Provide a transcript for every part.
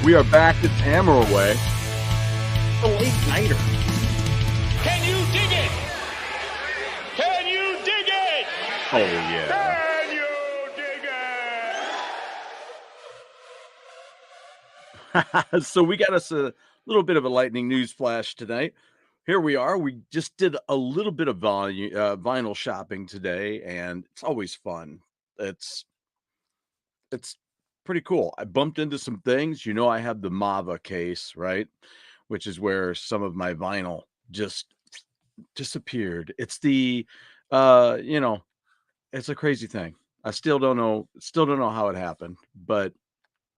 We are back. It's Hammer Away. The late nighter. Can you dig it? Can you dig it? Oh, yeah. Can you dig it? So we got us a little bit of a lightning news flash tonight. Here we are. We just did a little bit of vinyl shopping today, and it's always fun. It's pretty cool. I bumped into some things. You know, I have the Mava case, right? Which is where some of my vinyl just disappeared. It's the it's a crazy thing. I still don't know how it happened, but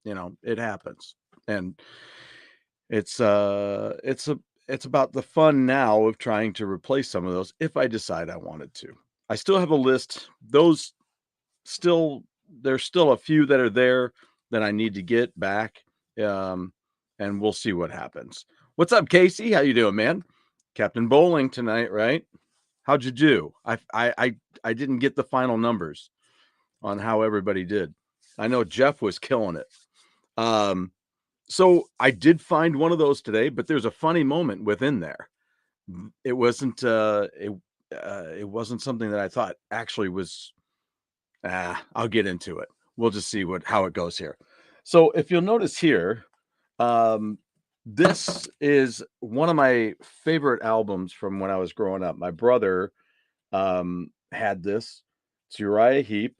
it happens. And it's about the fun now of trying to replace some of those if I decide I wanted to. I still have a list. Those there's still a few that are there that I need to get back. And we'll see what happens. What's up, Casey? How you doing, man? Captain Bowling tonight, right? How'd you do? I didn't get the final numbers on how everybody did. I know Jeff was killing it. So I did find one of those today, but there's a funny moment within there. It wasn't it wasn't something that I thought actually was. I'll get into it. We'll just see how it goes here. So if you'll notice here, this is one of my favorite albums from when I was growing up. My brother had this. It's Uriah Heep,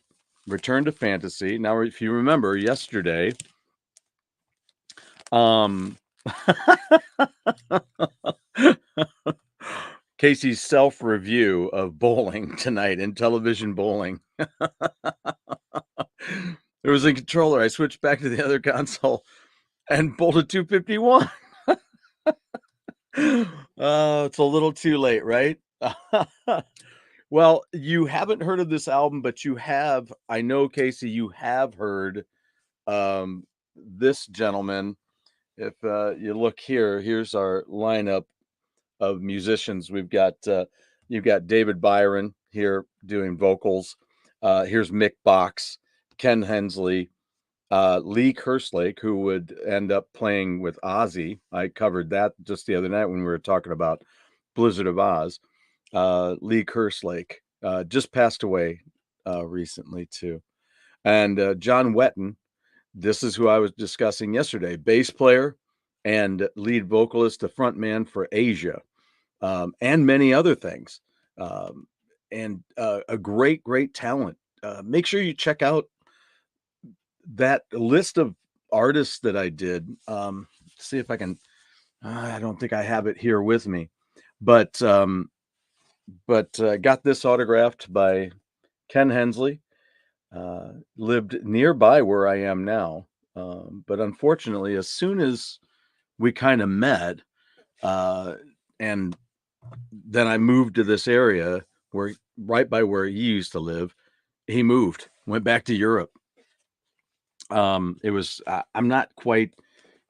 Return to Fantasy. Now, if you remember yesterday, Casey's self-review of bowling tonight in television bowling. There was a controller. I switched back to the other console and bowled a 251. Oh, it's a little too late, right? Well, you haven't heard of this album, but you have, I know, Casey, you have heard this gentleman. If you look here, here's our lineup of musicians. We've got you've got David Byron here doing vocals. Here's Mick Box, Ken Hensley, Lee Kerslake, who would end up playing with Ozzy. I covered that just the other night when we were talking about Blizzard of Oz. Lee Kerslake just passed away recently too. And John Wetton, this is who I was discussing yesterday, bass player and lead vocalist, the front man for Asia, and many other things. And a great talent. Make sure you check out that list of artists that I did. See if I can. I don't think I have it here with me, but got this autographed by Ken Hensley. Lived nearby where I am now, but unfortunately, as soon as we kind of met, and then I moved to this area where right by where he used to live, he moved, went back to Europe. It was I'm not quite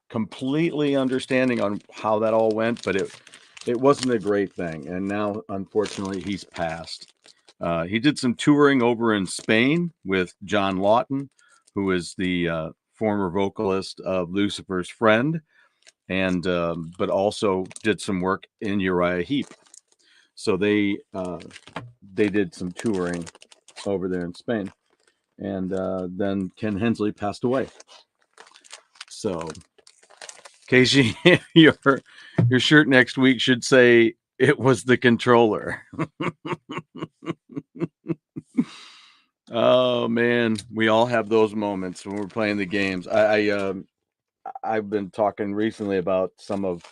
completely understanding on how that all went, but it wasn't a great thing. And now, unfortunately, he's passed. He did some touring over in Spain with John Lawton, who is the former vocalist of Lucifer's Friend, and but also did some work in Uriah Heep. So they did some touring over there in Spain, and then Ken Hensley passed away. So, Casey, your shirt next week should say it was the controller. Oh man, we all have those moments when we're playing the games. I've been talking recently about some of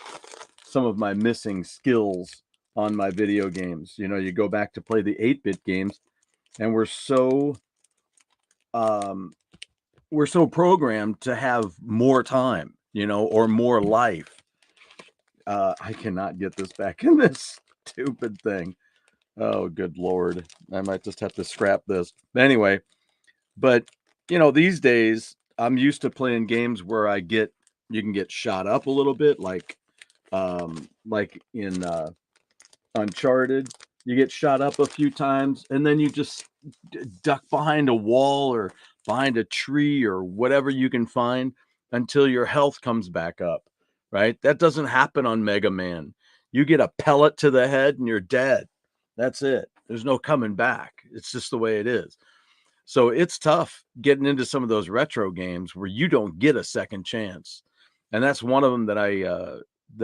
my missing skills on my video games. You know, you go back to play the 8-bit games, and we're so programmed to have more time, or more life. I cannot get this back in this stupid thing. Oh, good Lord. I might just have to scrap this. Anyway, but, these days I'm used to playing games where you can get shot up a little bit, like in Uncharted. You get shot up a few times, and then you just duck behind a wall or behind a tree or whatever you can find, until your health comes back up, right? That doesn't happen on Mega Man. You get a pellet to the head and you're dead. That's it. There's no coming back. It's just the way it is. So it's tough getting into some of those retro games where you don't get a second chance. And that's one of them that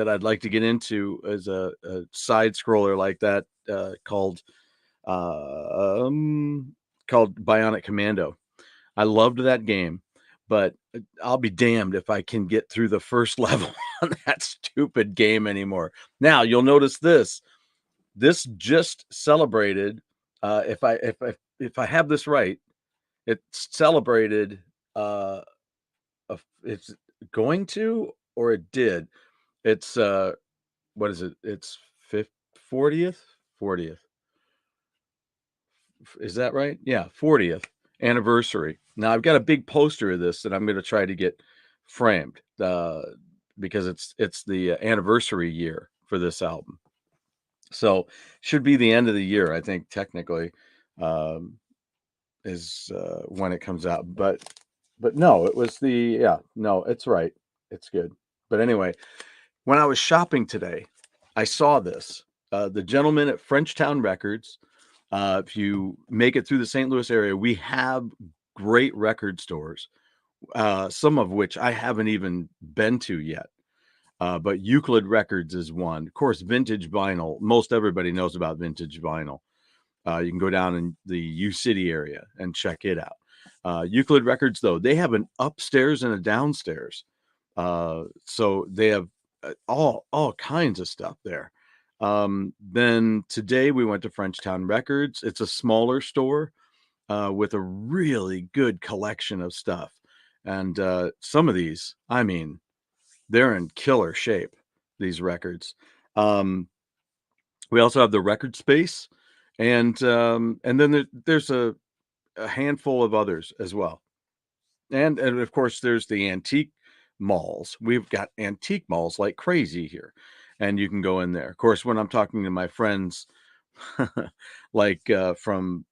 I'd like to get into as a side scroller like that, uh, um, called Bionic Commando. I loved that game, but I'll be damned if I can get through the first level on that stupid game anymore. Now you'll notice this. This just celebrated. If I have this right, it celebrated. It's going to, or it did. It's what is it? It's 40th, 40th. Is that right? Yeah, 40th anniversary. Now I've got a big poster of this that I'm going to try to get framed because it's the anniversary year for this album. So should be the end of the year, I think technically, um, is when it comes out. But no, it was no, it's right. It's good. But anyway, when I was shopping today, I saw this. The gentleman at Frenchtown Records, if you make it through the St. Louis area, we have great record stores, some of which I haven't even been to yet. But Euclid Records is one. Of course, vintage vinyl. Most everybody knows about vintage vinyl. You can go down in the U City area and check it out. Euclid Records, though, they have an upstairs and a downstairs. So they have all kinds of stuff there. Then today we went to Frenchtown Records. It's a smaller store with a really good collection of stuff. And some of these, I mean, they're in killer shape, these records. We also have the record space, and then there's a handful of others as well. And of course, there's the antique malls. We've got antique malls like crazy here, and you can go in there. Of course, when I'm talking to my friends, like from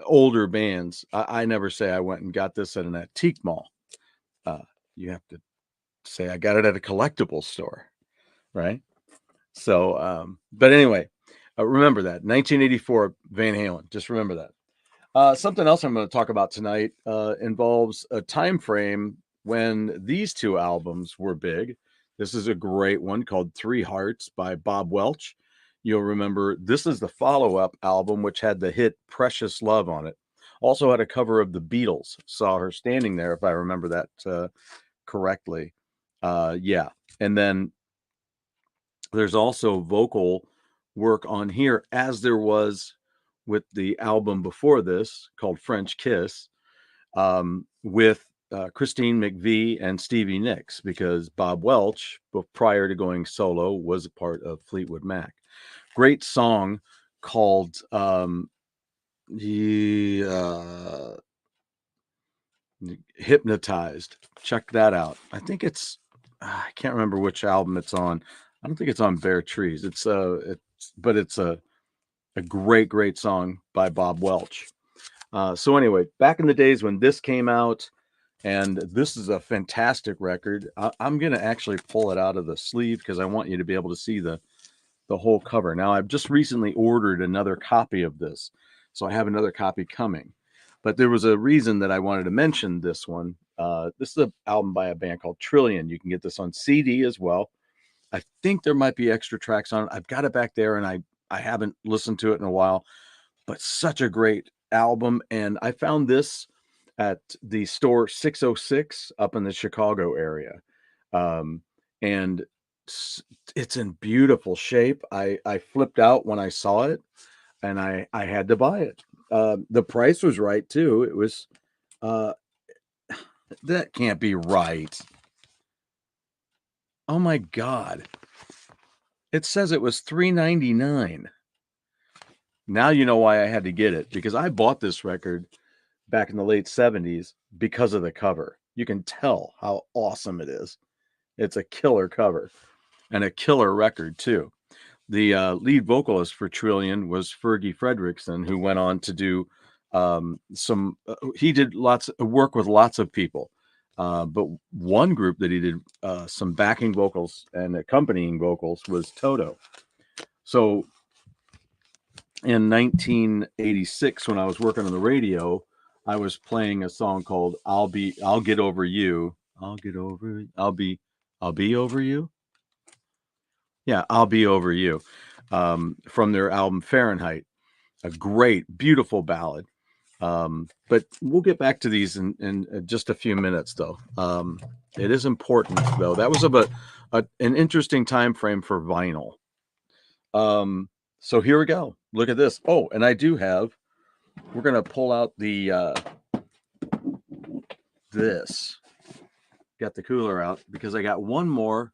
older bands, I never say I went and got this at an antique mall. You have to say I got it at a collectibles store, right? So, but anyway, remember that 1984 Van Halen. Just remember that. Something else I'm going to talk about tonight involves a time frame when these two albums were big. This is a great one called Three Hearts by Bob Welch. You'll remember this is the follow-up album, which had the hit Precious Love on it. Also had a cover of the Beatles. Saw her standing there, if I remember that correctly. Yeah. And then there's also vocal work on here, as there was with the album before this called French Kiss, with Christine McVie and Stevie Nicks, because Bob Welch, prior to going solo, was a part of Fleetwood Mac. Great song called Hypnotized. Check that out. I think I can't remember which album it's on. I don't think it's on Bare Trees. It's a great song by Bob Welch. So anyway, back in the days when this came out, and this is a fantastic record. I'm going to actually pull it out of the sleeve because I want you to be able to see the whole cover. Now, I've just recently ordered another copy of this, so I have another copy coming. But there was a reason that I wanted to mention this one. This is an album by a band called Trillion. You can get this on CD as well. I think there might be extra tracks on it. I've got it back there, and I haven't listened to it in a while, but such a great album. And I found this at the store 606 up in the Chicago area. And it's in beautiful shape. I flipped out when I saw it, and I had to buy it. The price was right too. It was that can't be right. Oh my God. It says it was $3.99. Now you know why I had to get it, because I bought this record back in the late 70s because of the cover. You can tell how awesome it is. It's a killer cover and a killer record too. The lead vocalist for Trillion was Fergie Fredrickson, who went on to do he did lots of work with lots of people. But one group that he did some backing vocals and accompanying vocals was Toto. So in 1986, when I was working on the radio, I was playing a song called I'll Get Over You. I'll be over you. Yeah, I'll be over you. From their album Fahrenheit, a great, beautiful ballad. But we'll get back to these in just a few minutes, though. It is important, though. That was about an interesting time frame for vinyl. So here we go. Look at this. Oh, and I do have. We're gonna pull out the this. Got the cooler out because I got one more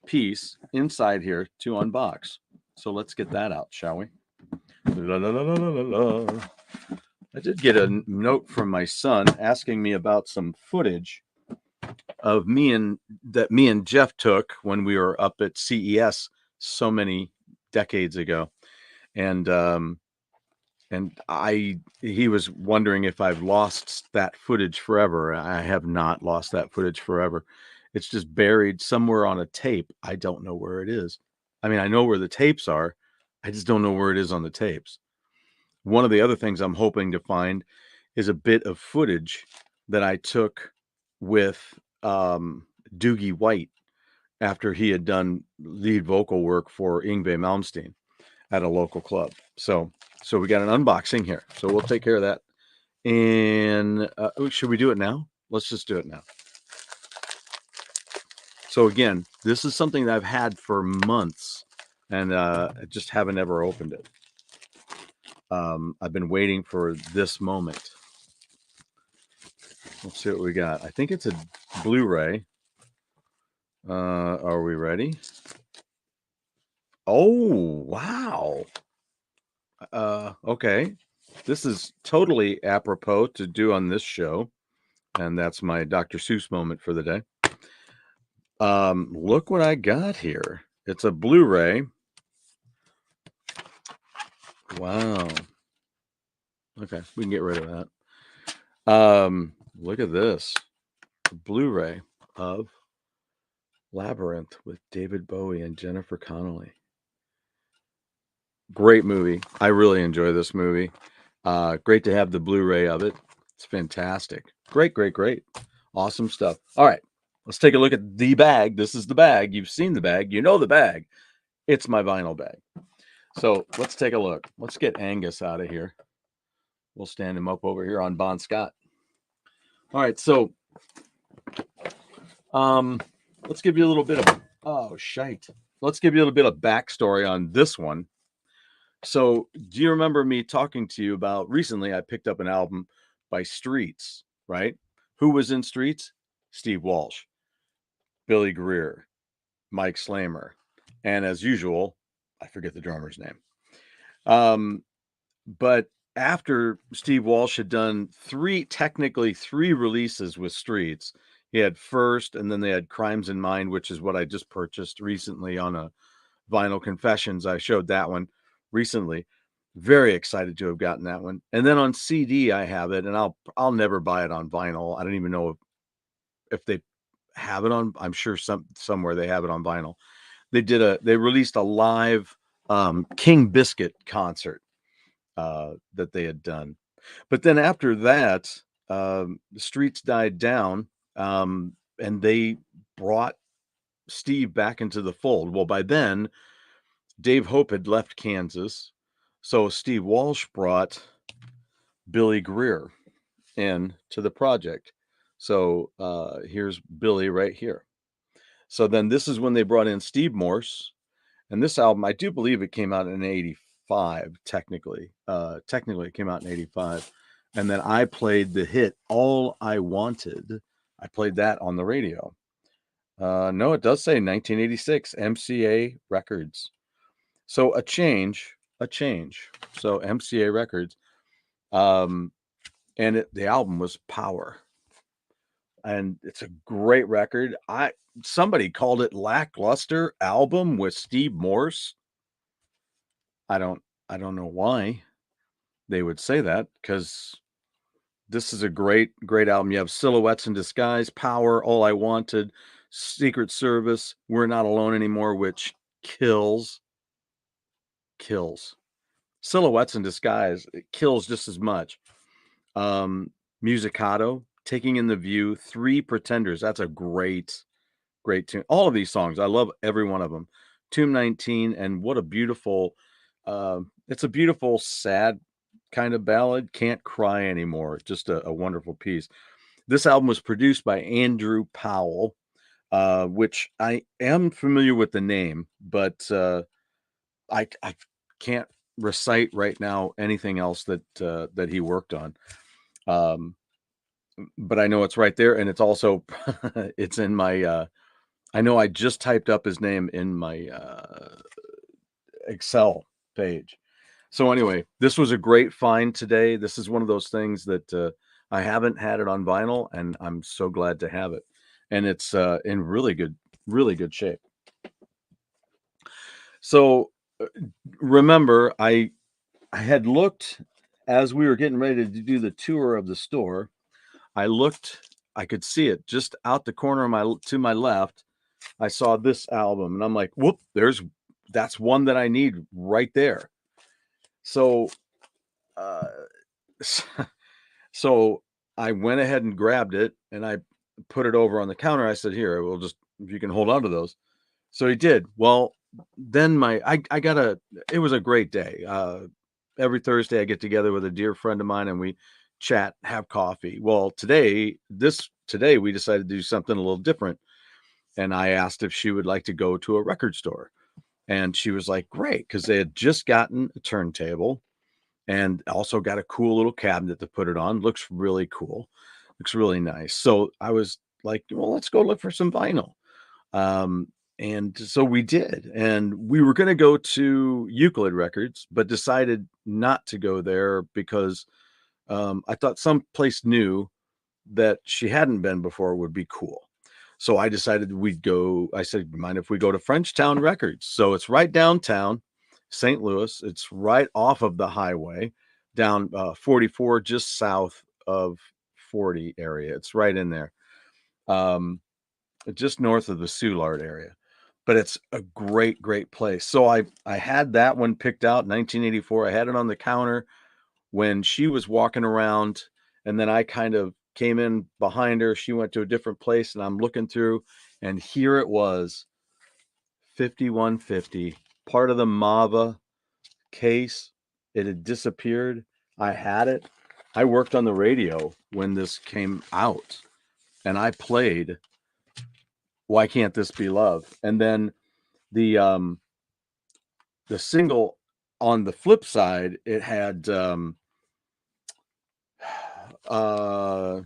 piece inside here to unbox. So let's get that out, shall we? La, la, la, la, la, la. I did get a note from my son asking me about some footage of me and Jeff took when we were up at CES so many decades ago, and he was wondering if I've lost that footage forever. I have not lost that footage forever. It's just buried somewhere on a tape. I don't know where it is. I mean, I know where the tapes are. I just don't know where it is on the tapes. One of the other things I'm hoping to find is a bit of footage that I took with Doogie White after he had done lead vocal work for Yngwie Malmsteen at a local club. So we got an unboxing here. So we'll take care of that. And should we do it now? Let's just do it now. So again, this is something that I've had for months and I just haven't ever opened it. I've been waiting for this moment. Let's see what we got. I think it's a Blu-ray. Are we ready? Oh, wow. Okay. This is totally apropos to do on this show. And that's my Dr. Seuss moment for the day. Look what I got here. It's a Blu-ray. Wow. Okay, we can get rid of that. Look at this. A Blu-ray of Labyrinth with David Bowie and Jennifer Connelly. Great movie. I really enjoy this movie. Great to have the Blu-ray of it. It's fantastic. Great. Awesome stuff. All right, let's take a look at the bag. This is the bag. You've seen the bag. You know the bag. It's my vinyl bag. So let's take a look. Let's get Angus out of here. We'll stand him up over here on Bon Scott. All right, so let's give you a little bit of Let's give you a little bit of backstory on this one. So, do you remember me talking to you about recently? I picked up an album by Streets, right? Who was in Streets? Steve Walsh, Billy Greer, Mike Slamer, and as usual, I forget the drummer's name. But after Steve Walsh had done technically three releases with Streets, he had First, and then they had Crimes in Mind, which is what I just purchased recently on a Vinyl Confessions. I showed that one recently. Very excited to have gotten that one. And then on CD, I have it, and I'll never buy it on vinyl. I don't even know if they have it on. I'm sure somewhere they have it on vinyl. They released a live King Biscuit concert that they had done. But then after that, the Streets died down, and they brought Steve back into the fold. Well, by then, Dave Hope had left Kansas, so Steve Walsh brought Billy Greer in to the project. So here's Billy right here. So then this is when they brought in Steve Morse, and this album, I do believe it came out in 85, technically. Technically, it came out in 85. And then I played the hit All I Wanted. I played that on the radio. No, it does say 1986, MCA Records. So a change. So MCA Records. And the album was Power. And it's a great record. Somebody called it lackluster album with Steve Morse. I don't know why they would say that, because this is a great, great album. You have Silhouettes in Disguise, Power, All I Wanted, Secret Service, We're Not Alone Anymore, which kills, kills. Silhouettes in Disguise, it kills just as much. Musicato, Taking in the View, Three Pretenders. That's a great, great tune. All of these songs, I love every one of them. Tomb 19, and what a beautiful, it's a beautiful, sad kind of ballad. Can't Cry Anymore. Just a wonderful piece. This album was produced by Andrew Powell, which I am familiar with the name, but I can't recite right now anything else that he worked on. But I know it's right there, and it's also it's in my. I know I just typed up his name in my Excel page. So anyway, this was a great find today. This is one of those things that I haven't had it on vinyl, and I'm so glad to have it. And it's in really good shape. So remember, I had looked as we were getting ready to do the tour of the store. I looked, I could see it just out the corner of my left. I saw this album, and I'm like, whoop, that's one that I need right there. So uh so I went ahead and grabbed it, and I put it over on the counter. I said, here, we'll just, if you can hold on to those. So he did. Well, then I got it was a great day. Every Thursday I get together with a dear friend of mine, and we chat, have coffee. Well, today we decided to do something a little different. And I asked if she would like to go to a record store. And she was like, great, because they had just gotten a turntable and also got a cool little cabinet to put it on. Looks really cool. Looks really nice. So I was like, well, let's go look for some vinyl. Um, and so we did. And we were going to go to Euclid Records, but decided not to go there because I thought someplace new that she hadn't been before would be cool. So I decided we'd go. I said, mind if we go to Frenchtown Records? So it's right downtown St. Louis. It's right off of the highway down 44, just south of 40 area. It's right in there, just north of the Soulard area. But it's a great, great place. So I had that one picked out, 1984. I had it on the counter when she was walking around, and then I kind of came in behind her. She went to a different place, and I'm looking through, and here it was, 5150, part of the Mava case. It had disappeared. I had it. I worked on the radio when this came out, and I played Why Can't This Be Love? And then the single on the flip side, it had oh,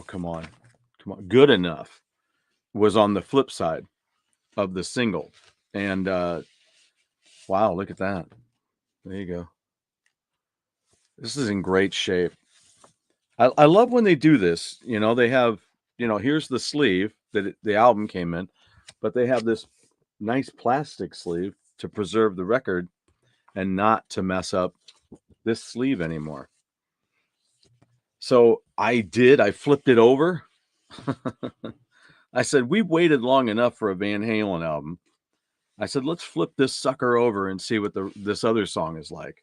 come on. Good Enough was on the flip side of the single. And wow, look at that. There you go. This is in great shape. I love when they do this. They have, here's the sleeve that the album came in, but they have this nice plastic sleeve to preserve the record and not to mess up this sleeve anymore. So I flipped it over. I said, we've waited long enough for a Van Halen album. I said, let's flip this sucker over and see what this other song is like.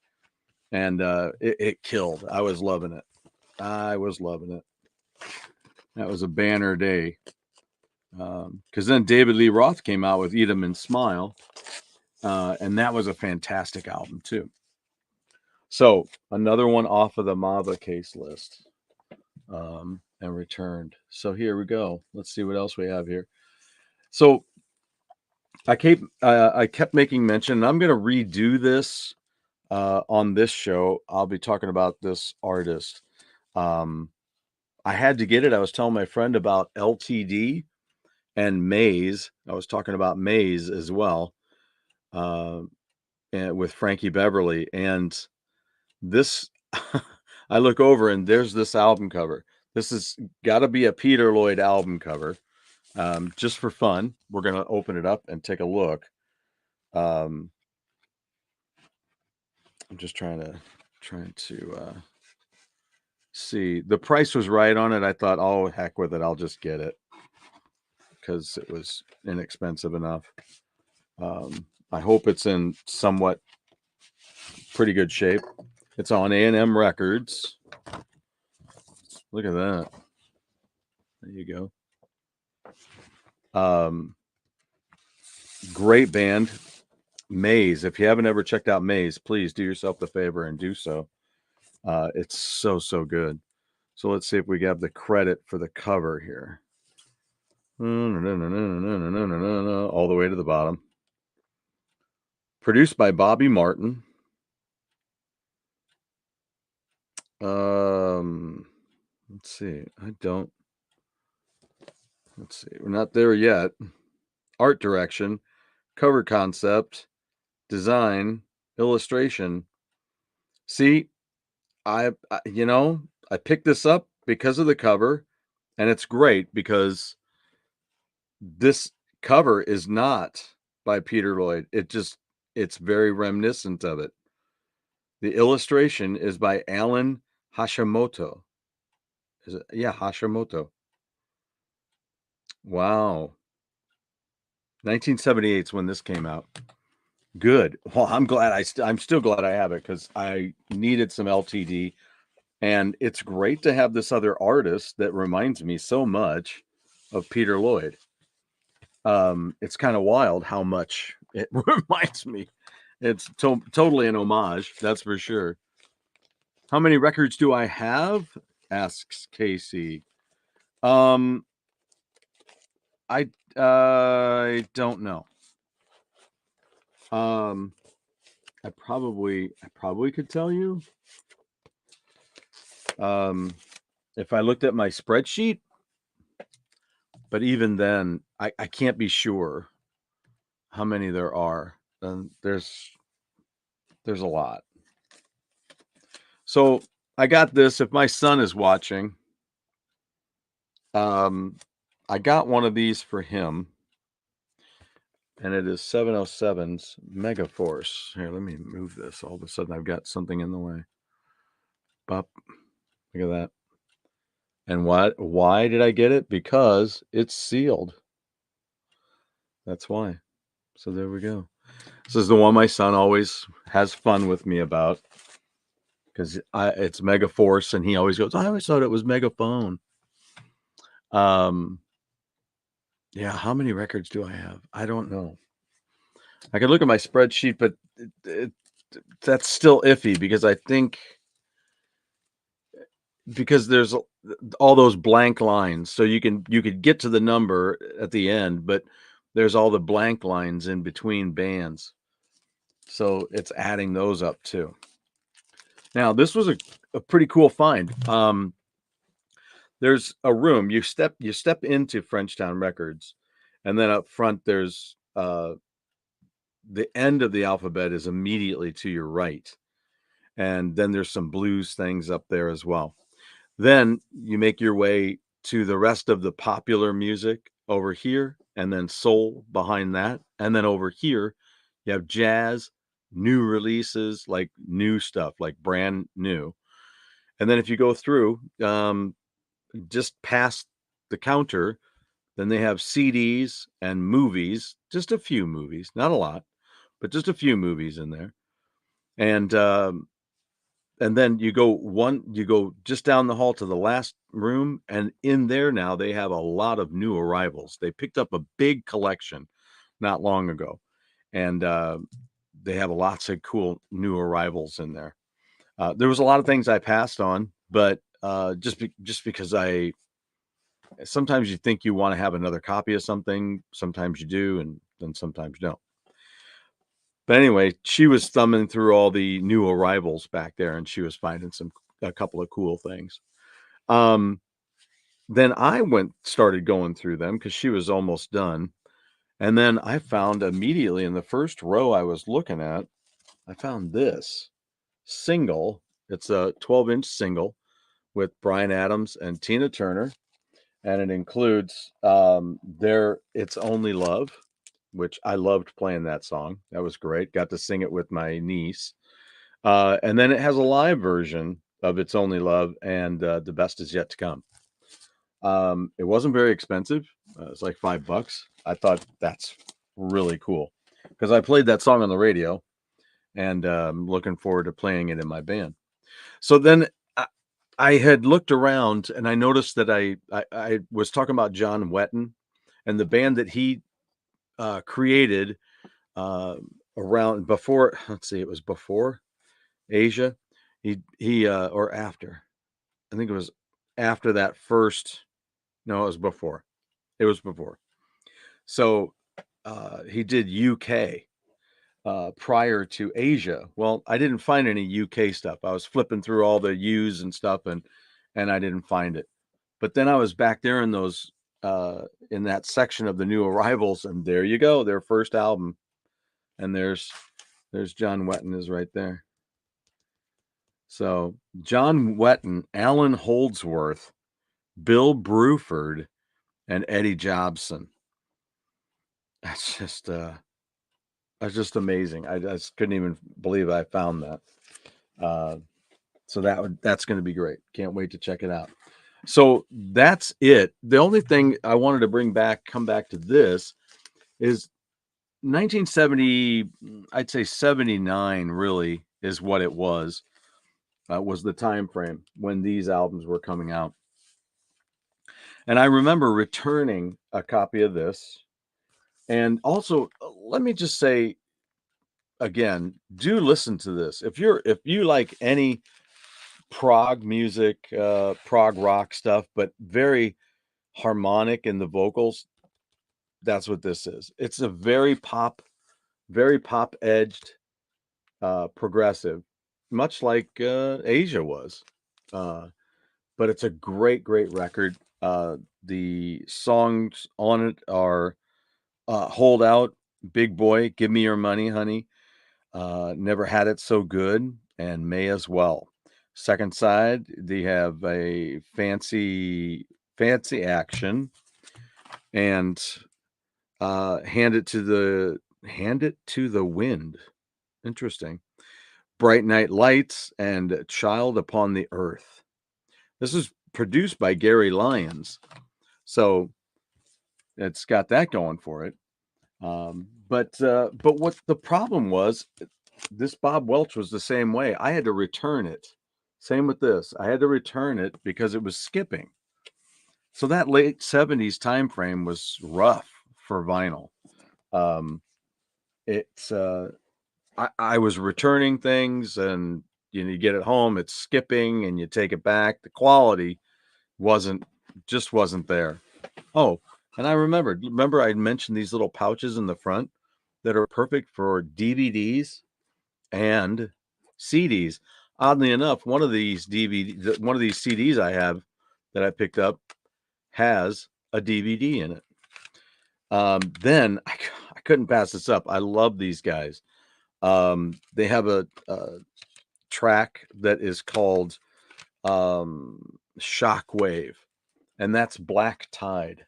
And it killed. I was loving it. That was a banner day. Because then David Lee Roth came out with Eat 'Em and Smile. And that was a fantastic album too. So another one off of the Mava case list. And returned. So here we go. Let's see what else we have here. So I kept making mention, and I'm going to redo this on this show. I'll be talking about this artist. I had to get it. I was telling my friend about LTD and Maze. I was talking about Maze as well, and with Frankie Beverly. And this, I look over and there's this album cover. This has got to be a Peter Lloyd album cover. Just for fun, we're going to open it up and take a look. I'm just trying to see, the price was right on it. I thought, oh, heck with it. I'll just get it because it was inexpensive enough. I hope it's in somewhat pretty good shape. It's on A&M Records. Look at that. There you go. Great band. Maze. If you haven't ever checked out Maze, please do yourself the favor and do so. It's so good. So let's see if we have the credit for the cover here. All the way to the bottom. Produced by Bobby Martin. Let's see. Let's see. We're not there yet. Art direction, cover concept, design, illustration. See, I picked this up because of the cover, and it's great because this cover is not by Peter Lloyd. It's very reminiscent of it. The illustration is by Alan Hashimoto. Is it? Yeah, Hashimoto. Wow. 1978 is when this came out. Good. Well, I'm glad I'm still glad I have it because I needed some LTD, and it's great to have this other artist that reminds me so much of Peter Lloyd. It's kind of wild how much it reminds me. It's totally an homage, that's for sure. How many records do I have? Asks Casey. I don't know. I probably could tell you. If I looked at my spreadsheet, but even then, I can't be sure how many there are. And there's a lot. So I got this. If my son is watching, I got one of these for him, and it is 707's Megaforce. Here, let me move this. All of a sudden, I've got something in the way. Bop. Look at that. And why did I get it? Because it's sealed. That's why. So there we go. This is the one my son always has fun with me about because it's Megaforce, and he always goes, I always thought it was Megaphone. Yeah, how many records do I have? I don't know. I could look at my spreadsheet, but that's still iffy because I think because there's all those blank lines, so you could get to the number at the end, but there's all the blank lines in between bands, so it's adding those up too. Now this was a pretty cool find. There's a room you step into Frenchtown Records, and then up front there's the end of the alphabet is immediately to your right, and then there's some blues things up there as well. Then you make your way to the rest of the popular music over here, and then soul behind that, and then over here you have jazz, new releases, like new stuff, like brand new. And then if you go through, just past the counter, then they have CDs and movies, just a few movies, not a lot, but just a few movies in there. And then you go just down the hall to the last room, and in there now they have a lot of new arrivals. They picked up a big collection not long ago, and they have lots of cool new arrivals in there. There was a lot of things I passed on, but just because sometimes you think you want to have another copy of something, sometimes you do, and then sometimes you don't. But anyway, she was thumbing through all the new arrivals back there, and she was finding a couple of cool things. Then I started going through them because she was almost done. And then I found immediately in the first row I was looking at, I found this single. It's a 12-inch single with Bryan Adams and Tina Turner. And it includes their It's Only Love, which I loved playing that song. That was great. Got to sing it with my niece. And then it has a live version of It's Only Love and The Best Is Yet to Come. It wasn't very expensive. It's like $5. I thought that's really cool because I played that song on the radio, and looking forward to playing it in my band. So then I had looked around and I noticed that I was talking about John Wetton and the band that he created uh, around before. Let's see, it was before Asia. He or after. I think it was after that first. No, it was before. It was before. So he did UK prior to Asia. Well, I didn't find any UK stuff. I was flipping through all the U's and stuff, and I didn't find it. But then I was back there in those in that section of the new arrivals, and there you go, their first album. And there's John Wetton is right there. So John Wetton, Alan Holdsworth, Bill Bruford, and Eddie Jobson. That's just amazing. I just couldn't even believe I found that. So that's going to be great. Can't wait to check it out. So that's it. The only thing I wanted to come back to this is 1970. I'd say 79 really is what it was the time frame when these albums were coming out. And I remember returning a copy of this. And also, let me just say again, do listen to this. If you like any prog music, prog rock stuff, but very harmonic in the vocals, that's what this is. It's a very pop edged, progressive, much like Asia was. But it's a great record. The songs on it are Hold Out, Big Boy, Give Me Your Money, Honey, Never Had It So Good, and May As Well. Second side, they have a fancy action, and Hand It to the Wind. Interesting. Bright Night Lights and Child Upon the Earth. This is produced by Gary Lyons, so it's got that going for it. But what the problem was, this Bob Welch was the same way. I had to return it. Same with this. I had to return it because it was skipping. So that late 70s time frame was rough for vinyl. It's I was returning things, and you get it home, it's skipping, and you take it back. The quality wasn't there. Oh, and I remember I mentioned these little pouches in the front that are perfect for DVDs and CDs. Oddly enough, one of these CDs I have that I picked up has a DVD in it. Then I couldn't pass this up. I love these guys. They have a track that is called Shockwave, and that's Black Tide.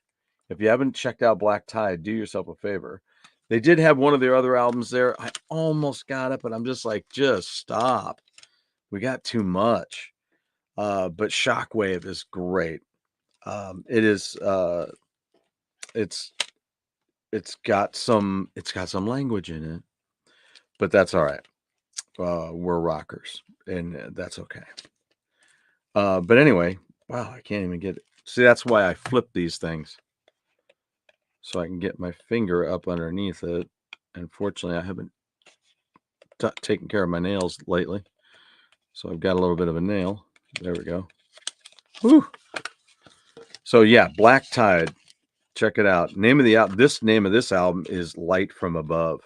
If you haven't checked out Black Tide, do yourself a favor. They did have one of their other albums there. I almost got it, but I'm just like, just stop. We got too much. But Shockwave is great. It is it's got some language in it, but that's all right. We're rockers, and that's okay. But anyway, wow, I can't even get it. See, that's why I flip these things, so I can get my finger up underneath it. Unfortunately, I haven't taken care of my nails lately, so I've got a little bit of a nail. There we go. Woo. So yeah, Black Tide. Check it out. Name of this album is Light from Above,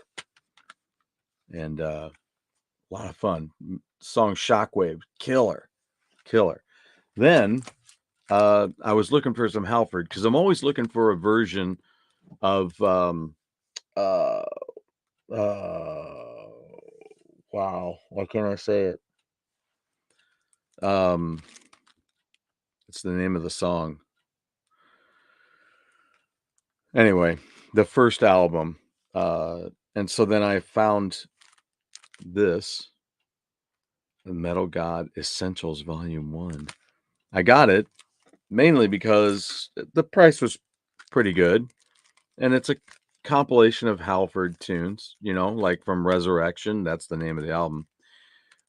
and a lot of fun. Song Shockwave, killer. Then I was looking for some Halford because I'm always looking for a version of uh wow, why can't I say it? It's the name of the song. Anyway, the first album. And so then I found this, The Metal God Essentials Volume 1. I got it mainly because the price was pretty good, and it's a compilation of Halford tunes, like from Resurrection. That's the name of the album.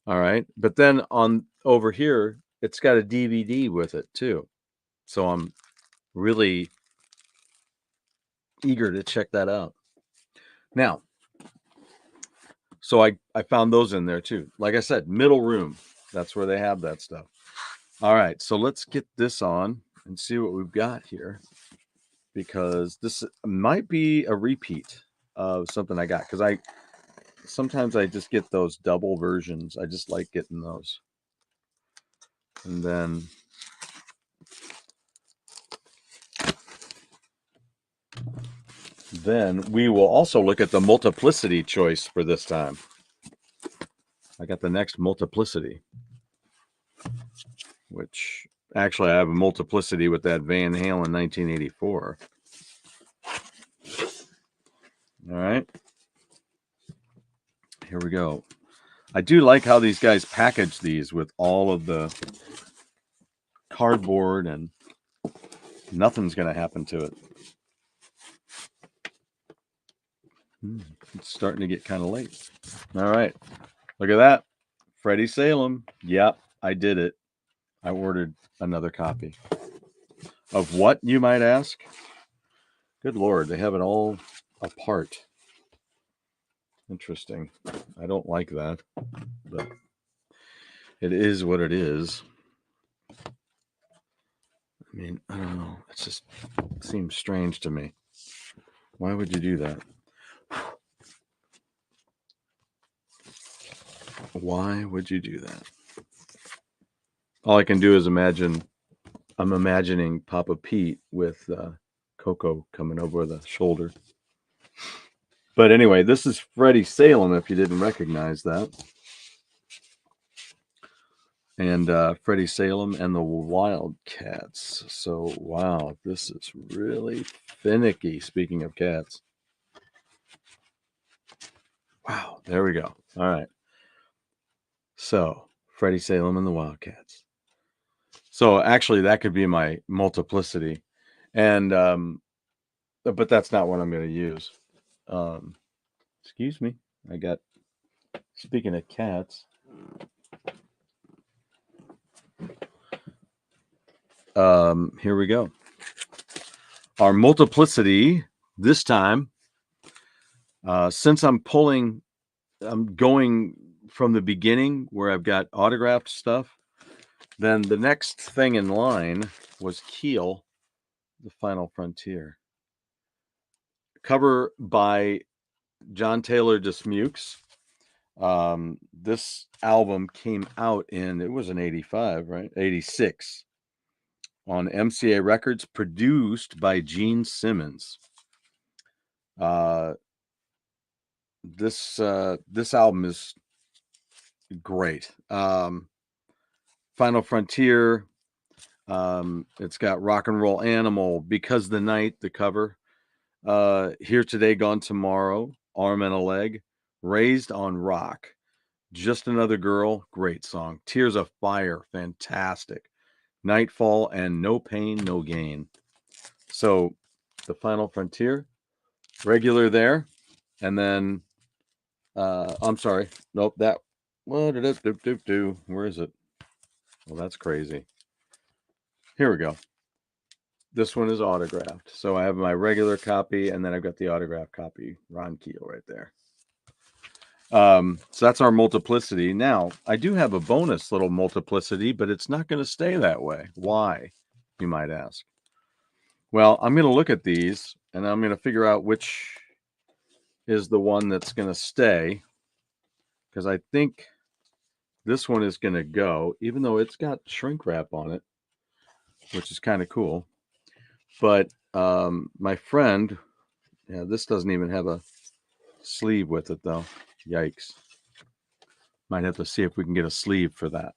All right. But then on over here, it's got a DVD with it too. So I'm really eager to check that out. Now, so I found those in there too. Like I said, middle room. That's where they have that stuff. All right. So let's get this on and see what we've got here, because this might be a repeat of something I got, because sometimes I just get those double versions. I just like getting those. And then we will also look at the Multiplicity choice for this time. I got the next Multiplicity, which actually I have a Multiplicity with that Van Halen 1984. All right. Here we go. I do like how these guys package these with all of the cardboard, and nothing's going to happen to it. It's starting to get kind of late. All right. Look at that. Freddie Salem. Yep, I did it. I ordered another copy. Of what, you might ask? Good Lord, they have it all apart. Interesting. I don't like that, but it is what it is. I mean, I don't know. It just seems strange to me. Why would you do that? Why would you do that? All I can do is imagine. I'm imagining Papa Pete with Coco coming over the shoulder. But anyway, this is Freddie Salem, if you didn't recognize that. And Freddie Salem and the Wildcats. So, wow, this is really finicky, speaking of cats. Wow, there we go. All right. So, Freddie Salem and the Wildcats. So, actually, that could be my Multiplicity. And, but that's not what I'm going to use. Excuse me. Speaking of cats. Here we go. Our Multiplicity this time, since I'm going from the beginning where I've got autographed stuff, then the next thing in line was Keel, The Final Frontier. Cover by John Taylor Dismukes. This album came out it was in 85, right? 86. On MCA Records, produced by Gene Simmons. This album is great. Final Frontier. It's got Rock and Roll Animal, Because the Night, the cover. Here Today, Gone Tomorrow, Arm and a Leg, Raised on Rock, Just Another Girl, great song. Tears of Fire, fantastic. Nightfall and No Pain, No Gain. So the Final Frontier, regular there. And then, I'm sorry. Nope, that, where is it? Well, that's crazy. Here we go. This one is autographed. So I have my regular copy, and then I've got the autographed copy, Ron Keel right there. So that's our Multiplicity. Now, I do have a bonus little Multiplicity, but it's not going to stay that way. Why, you might ask? Well, I'm going to look at these, and I'm going to figure out which is the one that's going to stay, because I think this one is going to go, even though it's got shrink wrap on it, which is kind of cool. But my friend, this doesn't even have a sleeve with it, though. Yikes. Might have to see if we can get a sleeve for that.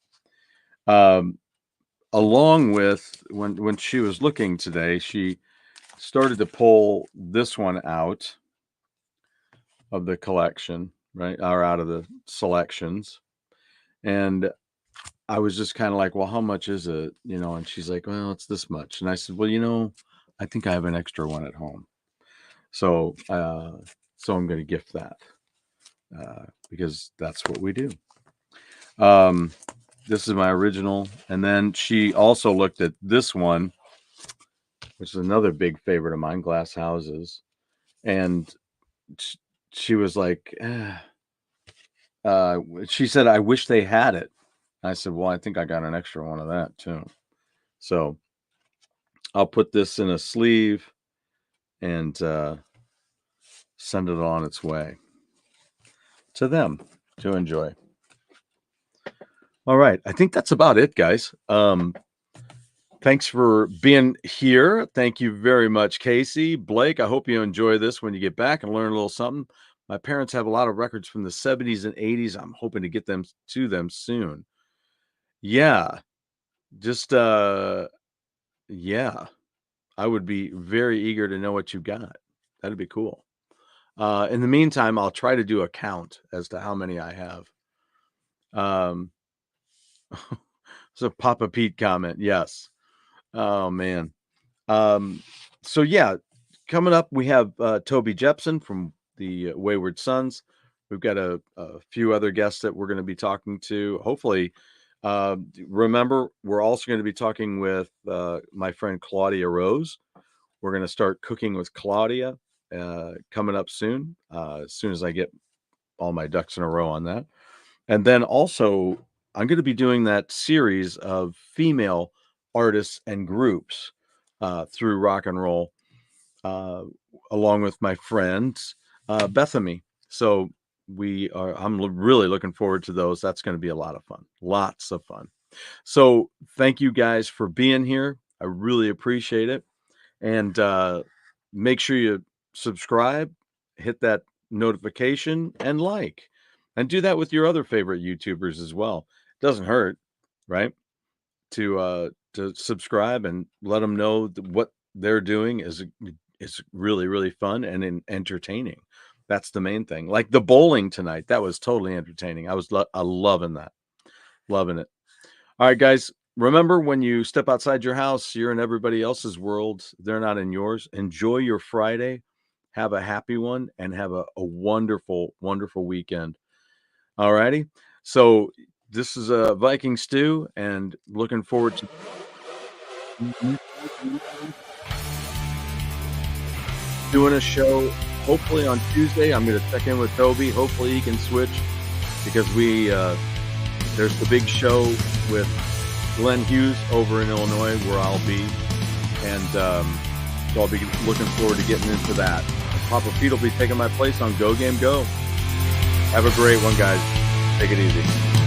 Along with, when she was looking today, she started to pull this one out of the collection, right? Or out of the selections. And I was just kind of like, well, how much is it? And she's like, well, it's this much. And I said, well, I think I have an extra one at home. So, so I'm going to gift that, because that's what we do. This is my original. And then she also looked at this one, which is another big favorite of mine, Glass Houses. And she was like, she said, I wish they had it. I said, well, I think I got an extra one of that too. So I'll put this in a sleeve and send it on its way to them to enjoy. All right. I think that's about it, guys. Thanks for being here. Thank you very much, Casey. Blake, I hope you enjoy this when you get back and learn a little something. My parents have a lot of records from the 70s and 80s. I'm hoping to get them to them soon. Yeah. Just, yeah. I would be very eager to know what you got. That'd be cool. In the meantime, I'll try to do a count as to how many I have. So Papa Pete comment. Yes. Oh man. So yeah, coming up, we have Toby Jepson from the Wayward Sons. We've got a few other guests that we're going to be talking to. Hopefully, remember, we're also going to be talking with my friend Claudia Rose. We're going to start cooking with Claudia coming up soon, as soon as I get all my ducks in a row on that. And then also, I'm going to be doing that series of female artists and groups through rock and roll, along with my friend Bethany. So I'm really looking forward to those. That's going to be a lot of fun. Lots of fun. So thank you guys for being here. I really appreciate it. And make sure you subscribe, hit that notification, and like. And do that with your other favorite YouTubers as well. It doesn't hurt, right? To subscribe and let them know what they're doing is really, really fun and entertaining. That's the main thing. Like the bowling tonight, that was totally entertaining. I was loving that. Loving it. All right, guys. Remember, when you step outside your house, you're in everybody else's world. They're not in yours. Enjoy your Friday. Have a happy one and have a wonderful, wonderful weekend. All righty. So this is a Viking Stew, and looking forward to doing a show hopefully on Tuesday. I'm going to check in with Toby. Hopefully he can switch, because there's the big show with Glenn Hughes over in Illinois where I'll be. And so I'll be looking forward to getting into that. And Papa Pete will be taking my place on Go Game Go. Have a great one, guys. Take it easy.